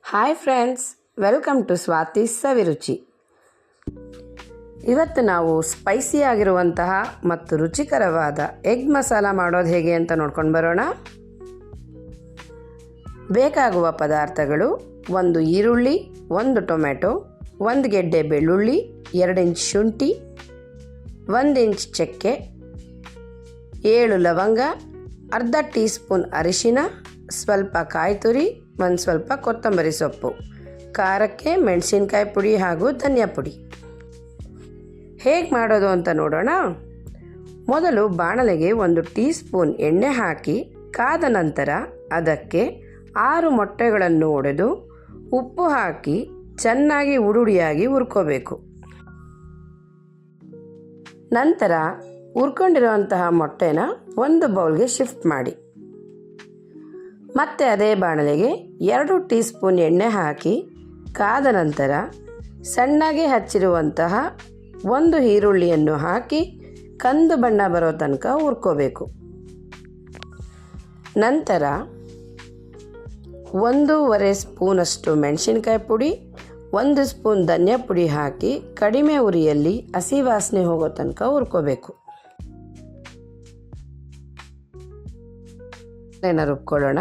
Hi friends, welcome to Swathi Saviruchi. ಇವತ್ತು ನಾವು spicy ಆಗಿರುವಂತಹ ಮತ್ತು ರುಚಿಕರವಾದ ಎಗ್ ಮಸಾಲ ಮಾಡೋದು ಹೇಗೆ ಅಂತ ನೋಡ್ಕೊಂಡು ಬರೋಣ. ಬೇಕಾಗುವ ಪದಾರ್ಥಗಳು: 1 ಈರುಳ್ಳಿ, 1 ಟೊಮೆಟೊ, 1 ಗೆಡ್ಡೆ ಬೆಳ್ಳುಳ್ಳಿ, 2 ಇಂಚ್ ಶುಂಠಿ, 1 ಇಂಚ್ ಚಕ್ಕೆ, 7 ಲವಂಗ, ಅರ್ಧ ಟೀ ಸ್ಪೂನ್ ಅರಿಶಿನ, ಸ್ವಲ್ಪ ಕಾಯಿ ತುರಿ, ಒಂದು ಸ್ವಲ್ಪ ಕೊತ್ತಂಬರಿ ಸೊಪ್ಪು, ಖಾರಕ್ಕೆ ಮೆಣಸಿನ್ಕಾಯಿ ಪುಡಿ ಹಾಗೂ ಧನಿಯಾ ಪುಡಿ. ಹೇಗೆ ಮಾಡೋದು ಅಂತ ನೋಡೋಣ. ಮೊದಲು ಬಾಣಲೆಗೆ 1 ಟೀ ಸ್ಪೂನ್ ಎಣ್ಣೆ ಹಾಕಿ ಕಾದ ನಂತರ ಅದಕ್ಕೆ 6 ಮೊಟ್ಟೆಗಳನ್ನು ಒಡೆದು ಉಪ್ಪು ಹಾಕಿ ಚೆನ್ನಾಗಿ ಉಡುಡಿಯಾಗಿ ಹುರ್ಕೋಬೇಕು. ನಂತರ ಹುರ್ಕೊಂಡಿರುವಂತಹ ಮೊಟ್ಟೆನ ಒಂದು ಬೌಲ್ಗೆ ಶಿಫ್ಟ್ ಮಾಡಿ. ಮತ್ತೆ ಅದೇ ಬಾಣಲೆಗೆ 2 ಟೀ ಸ್ಪೂನ್ ಎಣ್ಣೆ ಹಾಕಿ ಕಾದ ನಂತರ ಸಣ್ಣಗೆ ಹಚ್ಚಿರುವಂತಹ 1 ಈರುಳ್ಳಿಯನ್ನು ಹಾಕಿ ಕಂದು ಬಣ್ಣ ಬರೋ ತನಕ ಹುರ್ಕೋಬೇಕು. ನಂತರ 1.5 ಸ್ಪೂನಷ್ಟು ಮೆಣಸಿನ್ಕಾಯಿ ಪುಡಿ, 1 ಸ್ಪೂನ್ ಧನಿಯಾ ಪುಡಿ ಹಾಕಿ ಕಡಿಮೆ ಉರಿಯಲ್ಲಿ ಹಸಿ ವಾಸನೆ ಹೋಗೋ ತನಕ ಹುರ್ಕೋಬೇಕು. ರುಬ್ಕೊಳ್ಳೋಣ.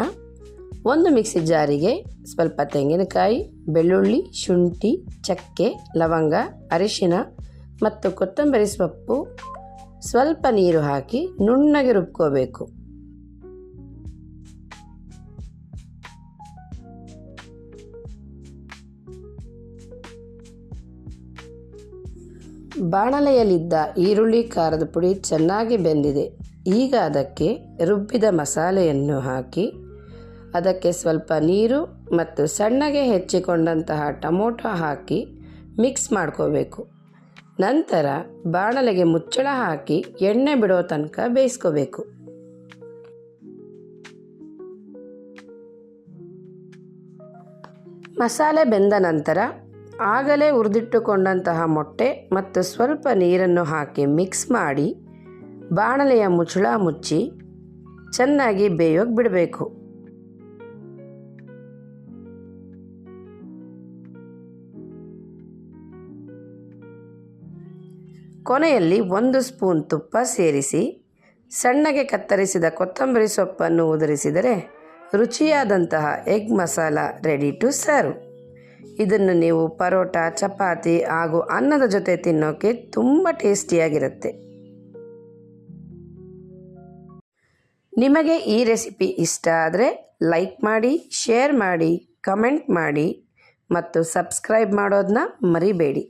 ಒಂದು ಮಿಕ್ಸಿ ಜಾರಿಗೆ ಸ್ವಲ್ಪ ತೆಂಗಿನಕಾಯಿ, ಬೆಳ್ಳುಳ್ಳಿ, ಶುಂಠಿ, ಚಕ್ಕೆ, ಲವಂಗ, ಅರಿಶಿನ ಮತ್ತು ಕೊತ್ತಂಬರಿ ಸೊಪ್ಪು, ಸ್ವಲ್ಪ ನೀರು ಹಾಕಿ ನುಣ್ಣಗೆ ರುಬ್ಕೋಬೇಕು. ಬಾಣಲೆಯಲ್ಲಿದ್ದ ಈರುಳ್ಳಿ ಖಾರದ ಪುಡಿ ಚೆನ್ನಾಗಿ ಬೆಂದಿದೆ. ಈಗ ಅದಕ್ಕೆ ರುಬ್ಬಿದ ಮಸಾಲೆಯನ್ನು ಹಾಕಿ ಅದಕ್ಕೆ ಸ್ವಲ್ಪ ನೀರು ಮತ್ತು ಸಣ್ಣಗೆ ಹೆಚ್ಚಿಕೊಂಡಂತಹ ಟೊಮೊಟೊ ಹಾಕಿ ಮಿಕ್ಸ್ ಮಾಡ್ಕೋಬೇಕು. ನಂತರ ಬಾಣಲೆಗೆ ಮುಚ್ಚಳ ಹಾಕಿ ಎಣ್ಣೆ ಬಿಡೋ ತನಕ ಬೇಯಿಸ್ಕೋಬೇಕು. ಮಸಾಲೆ ಬೆಂದ ನಂತರ ಆಗಲೇ ಹುರಿದಿಟ್ಟುಕೊಂಡಂತಹ ಮೊಟ್ಟೆ ಮತ್ತು ಸ್ವಲ್ಪ ನೀರನ್ನು ಹಾಕಿ ಮಿಕ್ಸ್ ಮಾಡಿ ಬಾಣಲೆಯ ಮುಚ್ಚಳ ಮುಚ್ಚಿ ಚೆನ್ನಾಗಿ ಬೇಯೋಕೆ ಬಿಡಬೇಕು. ಕೊನೆಯಲ್ಲಿ 1 ಸ್ಪೂನ್ ತುಪ್ಪ ಸೇರಿಸಿ ಸಣ್ಣಗೆ ಕತ್ತರಿಸಿದ ಕೊತ್ತಂಬರಿ ಸೊಪ್ಪನ್ನು ಉದುರಿಸಿದರೆ ರುಚಿಯಾದಂತಹ egg masala ready to serve. ಇದನ್ನು ನೀವು ಪರೋಟ, ಚಪಾತಿ ಹಾಗೂ ಅನ್ನದ ಜೊತೆ ತಿನ್ನೋಕ್ಕೆ ತುಂಬ ಟೇಸ್ಟಿಯಾಗಿರುತ್ತೆ. ನಿಮಗೆ ಈ ರೆಸಿಪಿ ಇಷ್ಟ ಆದರೆ ಲೈಕ್ ಮಾಡಿ, ಶೇರ್ ಮಾಡಿ, ಕಮೆಂಟ್ ಮಾಡಿ ಮತ್ತು ಸಬ್ಸ್ಕ್ರೈಬ್ ಮಾಡೋದನ್ನ ಮರಿಬೇಡಿ.